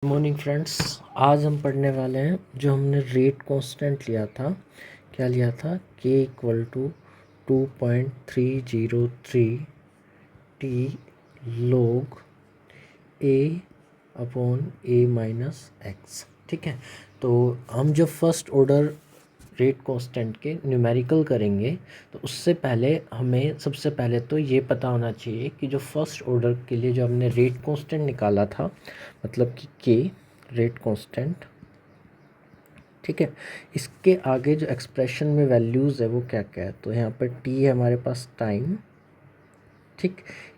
Morning friends, आज हम पढ़ने वाले हैं जो हमने रेट कांस्टेंट लिया था। क्या लिया था? k equal to 2.303 t log a upon a minus x. ठीक है, तो हम जब फर्स्ट ऑर्डर रेट कांस्टेंट के न्यूमेरिकल करेंगे तो उससे पहले हमें सबसे पहले तो ये पता होना चाहिए कि जो फर्स्ट ऑर्डर के लिए जो हमने रेट कांस्टेंट निकाला था, मतलब कि के रेट कांस्टेंट, ठीक है, इसके आगे जो एक्सप्रेशन में वैल्यूज़ है वो क्या क्या है। तो यहाँ पर टी है हमारे पास टाइम, ठीक,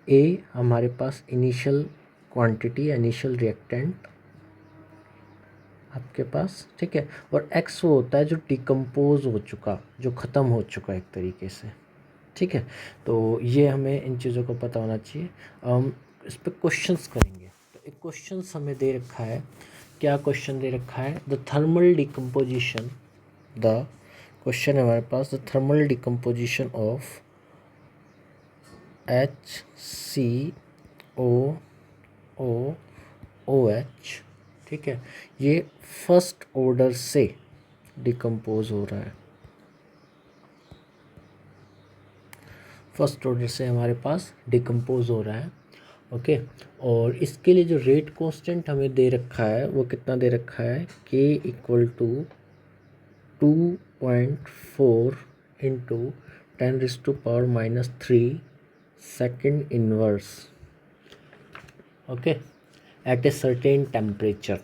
ए हमारे पास इनिशियल क्वांटिटी, इनिशियल रिएक्टेंट आपके पास, ठीक है, और एक्स वो होता है जो डिकम्पोज हो चुका, जो ख़त्म हो चुका एक तरीके से। ठीक है, तो ये हमें इन चीज़ों को पता होना चाहिए। हम इस पर क्वेश्चंस करेंगे। तो एक क्वेश्चंस हमें दे रखा है। क्या क्वेश्चन दे रखा है? The thermal decomposition, the question है हमारे पास, the thermal decomposition of HCOOH, ठीक है, ये फर्स्ट ऑर्डर से डिकम्पोज हो रहा है, फर्स्ट ऑर्डर से हमारे पास डिकम्पोज हो रहा है। ओके, और इसके लिए जो रेट कांस्टेंट हमें दे रखा है वो कितना दे रखा है? k equal to 2.4 into 10⁻³ second inverse, okay, at a certain temperature.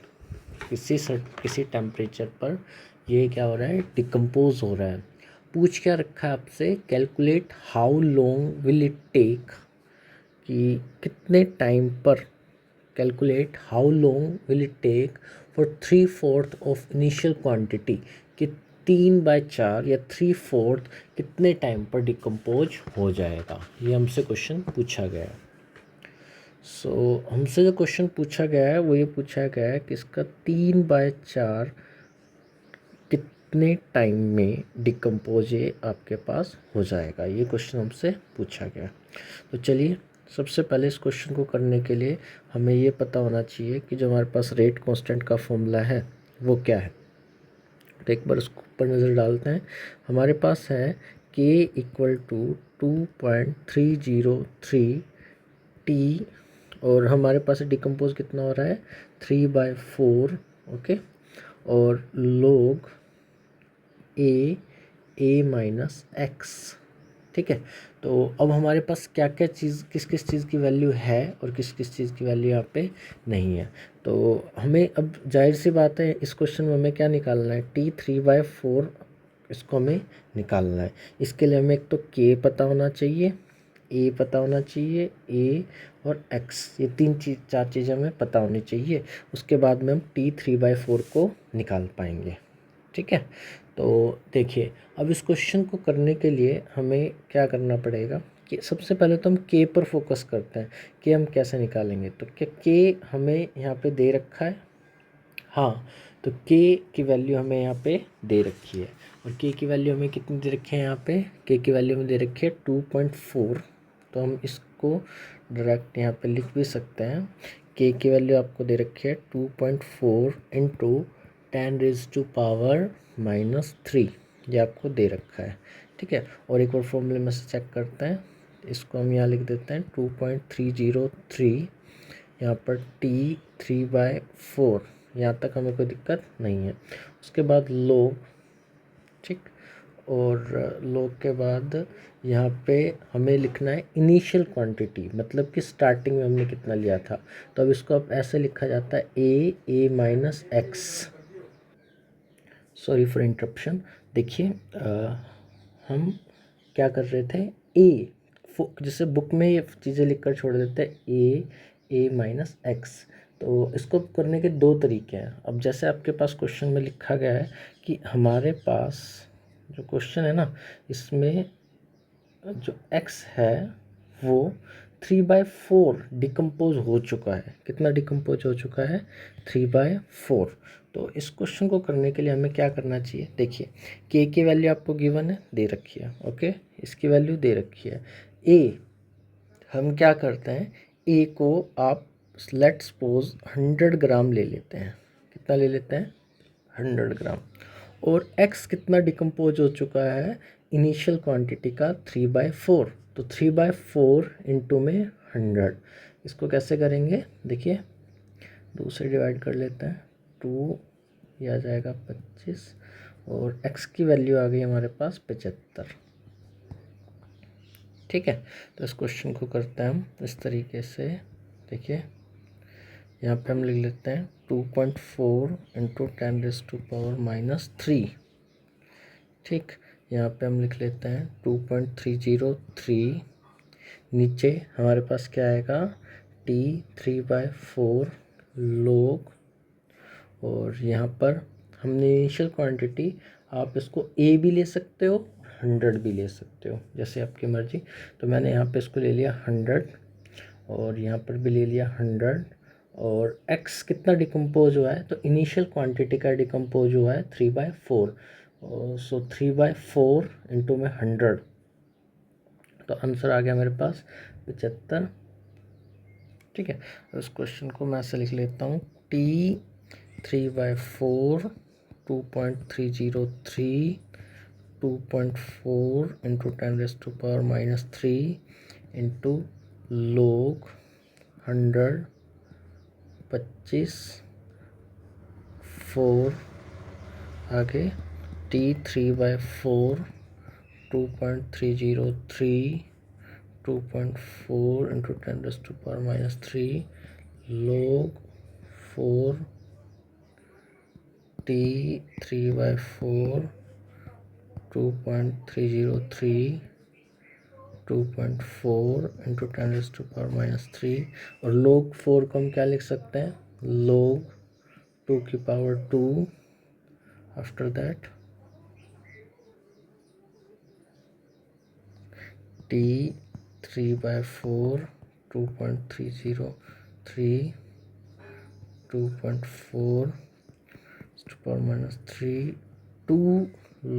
किसी टेम्परेचर पर ये क्या हो रहा है? डिकम्पोज हो रहा है। पूछ क्या रखा है आपसे? Calculate how long will it take, कि कितने टाइम पर, calculate how long will it take for 3/4 of initial quantity, कि 3/4 या 3/4 कितने टाइम पर डिकम्पोज हो जाएगा। ये हमसे क्वेश्चन पूछा गया है। हमसे जो क्वेश्चन पूछा गया है वो ये पूछा गया है कि इसका 3/4 कितने टाइम में डिकम्पोज ये आपके पास हो जाएगा। ये क्वेश्चन हमसे पूछा गया। तो चलिए, सबसे पहले इस क्वेश्चन को करने के लिए हमें ये पता होना चाहिए कि जो हमारे पास रेट कांस्टेंट का फॉर्मूला है वो क्या है। तो एक बार उसको ऊपर नज़र डालते हैं। हमारे पास है k इक्वल टू 2.303 टी, और हमारे पास डिकम्पोज कितना हो रहा है? 3/4, ओके, और log a माइनस एक्स। ठीक है, तो अब हमारे पास क्या क्या चीज़, किस किस चीज़ की वैल्यू है और किस किस चीज़ की वैल्यू यहाँ पे नहीं है। तो हमें अब जाहिर सी बात है इस क्वेश्चन में हमें क्या निकालना है? टी 3/4, इसको हमें निकालना है। इसके लिए हमें एक तो के पता होना चाहिए, ए पता होना चाहिए, ए और एक्स, ये चार चीज़ें हमें पता होनी चाहिए। उसके बाद में हम टी 3/4 को निकाल पाएंगे। ठीक है, तो देखिए, अब इस क्वेश्चन को करने के लिए हमें क्या करना पड़ेगा कि सबसे पहले तो हम के पर फोकस करते हैं कि हम कैसे निकालेंगे। तो क्या के हमें यहाँ पे दे रखा है? हाँ, तो के की वैल्यू हमें यहाँ पे दे रखी है, और के की वैल्यू हमें कितनी दे रखी है? यहाँ पे के की वैल्यू हमें दे रखी है 2.4। तो हम इसको डायरेक्ट यहाँ पे लिख भी सकते हैं। के की वैल्यू आपको दे रखी है 2.4 इंटू 10⁻⁻3, ये आपको दे रखा है। ठीक है, और एक और फॉर्मूले में से चेक करते हैं। इसको हम यहाँ लिख देते हैं 2.303, यहाँ पर टी 3/4, यहाँ तक हमें कोई दिक्कत नहीं है। उसके बाद log, ठीक, और log के बाद यहाँ पे हमें लिखना है इनिशियल क्वांटिटी, मतलब कि स्टार्टिंग में हमने कितना लिया था। तो अब इसको अब ऐसे लिखा जाता है a minus x. Sorry for interruption. देखिए, हम क्या कर रहे थे? ए, जैसे बुक में ये चीज़ें लिख कर छोड़ देते हैं, ए माइनस एक्स। तो इसको करने के दो तरीके हैं। अब जैसे आपके पास क्वेश्चन में लिखा गया है कि हमारे पास जो क्वेश्चन है ना, इसमें जो x है वो 3/4 डिकम्पोज हो चुका है। कितना डिकम्पोज हो चुका है? 3/4। तो इस क्वेश्चन को करने के लिए हमें क्या करना चाहिए? देखिए, k की वैल्यू आपको गिवन है, दे रखी है, ओके, इसकी वैल्यू दे रखी है। a, हम क्या करते हैं, a को आप लेट सपोज 100 ग्राम ले लेते हैं। कितना ले लेते हैं? 100 ग्राम। और x कितना डिकम्पोज हो चुका है इनिशियल क्वांटिटी का? 3/4। तो 3/4 इंटू में 100। इसको कैसे करेंगे? देखिए, 2 से डिवाइड कर लेते हैं। 2 ये आ जाएगा 25 और x की वैल्यू आ गई हमारे पास 75। ठीक है, तो इस क्वेश्चन को करते हैं हम इस तरीके से। देखिए, यहाँ पे हम लिख लेते हैं 2.4 इंटू 10⁻⁻3। ठीक, यहाँ पे हम लिख लेते हैं 2.303। नीचे हमारे पास क्या आएगा? t 3/4 log। और यहाँ पर हमने इनिशियल क्वांटिटी, आप इसको a भी ले सकते हो, 100 भी ले सकते हो, जैसे आपकी मर्जी। तो मैंने यहाँ पे इसको ले लिया 100 और यहाँ पर भी ले लिया 100। और x कितना डिकम्पोज हुआ है? तो इनिशियल क्वांटिटी का डिकम्पोज हुआ है 3/4। सो 3/4 इंटू में 100, तो आंसर आ गया मेरे पास 75। ठीक है, उस क्वेश्चन को मैं ऐसे लिख लेता हूँ t 3/4 2.303 2.4 इंटू 10⁻³ इंटू log 100 25 4 आगे t 3/4 2.303 2.4 into 10⁻³ log 4 t 3/4 2.303 2.4 into 10⁻³ और log 4 को हम क्या लिख सकते हैं? log 2 after that t 3/4 2.303 2.4 10⁻³ 2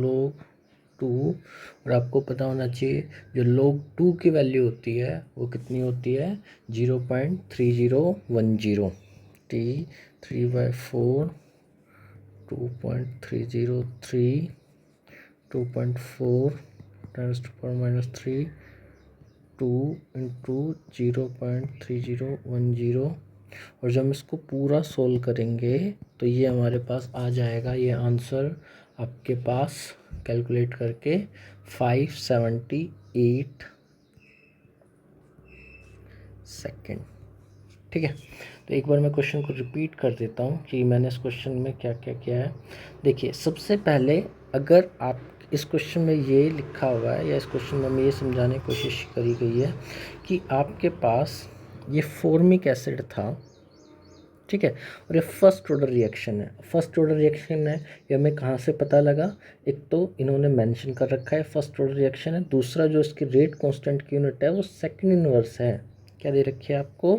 log 2। और आपको पता होना चाहिए जो log 2 की वैल्यू होती है वो कितनी होती है? 0.3010। t 3/4 2.303 2.4 10⁻³ 2 into 0.3010। और जब हम इसको पूरा सोल्व करेंगे तो ये हमारे पास आ जाएगा, ये आंसर आपके पास कैलकुलेट करके 578 सेकेंड। ठीक है, तो एक बार मैं क्वेश्चन को रिपीट कर देता हूँ कि मैंने इस क्वेश्चन में क्या क्या किया है। देखिए, सबसे पहले अगर आप इस क्वेश्चन में ये लिखा हुआ है या इस क्वेश्चन में ये समझाने की कोशिश करी गई है कि आपके पास ये फॉर्मिक एसिड था, ठीक है, और ये फर्स्ट ऑर्डर रिएक्शन है। फर्स्ट ऑर्डर रिएक्शन है, ये हमें कहाँ से पता लगा? एक तो इन्होंने मेंशन कर रखा है फर्स्ट ऑर्डर रिएक्शन है, दूसरा जो इसकी रेट कांस्टेंट की यूनिट है वो सेकंड इनवर्स है। क्या दे रखी है आपको?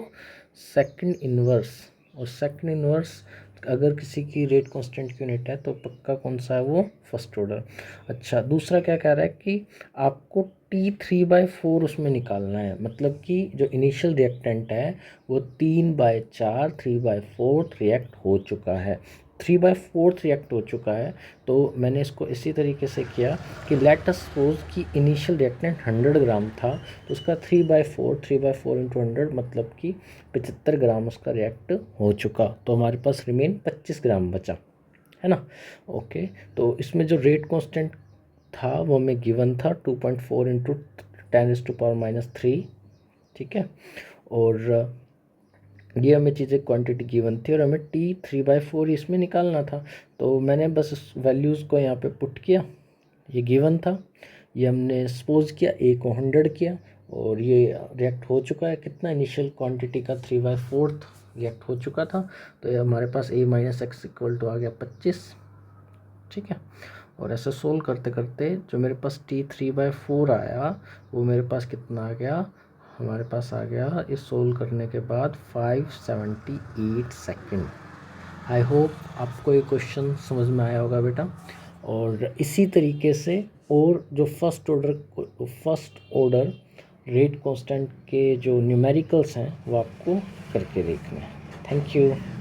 Second inverse. और सेकंड इनवर्स अगर किसी की रेट कांस्टेंट की यूनिट है तो पक्का कौन सा है? वो फर्स्ट ऑर्डर। अच्छा, दूसरा क्या कह रहा है कि आपको t 3/4 उसमें निकालना है, मतलब कि जो इनिशियल रिएक्टेंट है वो 3/4 3/4 रिएक्ट हो चुका है, 3/4 रिएक्ट हो चुका है। तो मैंने इसको इसी तरीके से किया कि लेट अस सपोज कि इनिशियल रिएक्टेंट 100 ग्राम था, तो उसका 3/4 इंटू 100 मतलब कि 75 ग्राम उसका रिएक्ट हो चुका। तो हमारे पास रिमेन 25 ग्राम बचा, है ना। ओके, तो इसमें जो रेट कांस्टेंट था वो हमें गिवन था 2.4 इंटू 10⁻³ ठीक है। और ये हमें चीज़ें क्वांटिटी गिवन थी और हमें t 3/4 इसमें निकालना था। तो मैंने बस इस वैल्यूज़ को यहाँ पे पुट किया, ये गिवन था, ये हमने सपोज किया, a को 100 किया और ये रिएक्ट हो चुका है। कितना? इनिशियल क्वांटिटी का 3/4 रिएक्ट हो चुका था। तो ये हमारे पास a - x = आ गया 25। ठीक है, और ऐसे सोल्व करते करते जो मेरे पास t 3/4 आया वो मेरे पास कितना आ गया? हमारे पास आ गया इस सोल्व करने के बाद 578 सेकेंड। आई होप आपको ये क्वेश्चन समझ में आया होगा बेटा। और इसी तरीके से और जो फर्स्ट ऑर्डर रेट कांस्टेंट के जो न्यूमेरिकल्स हैं वो आपको करके देखने हैं। Thank you.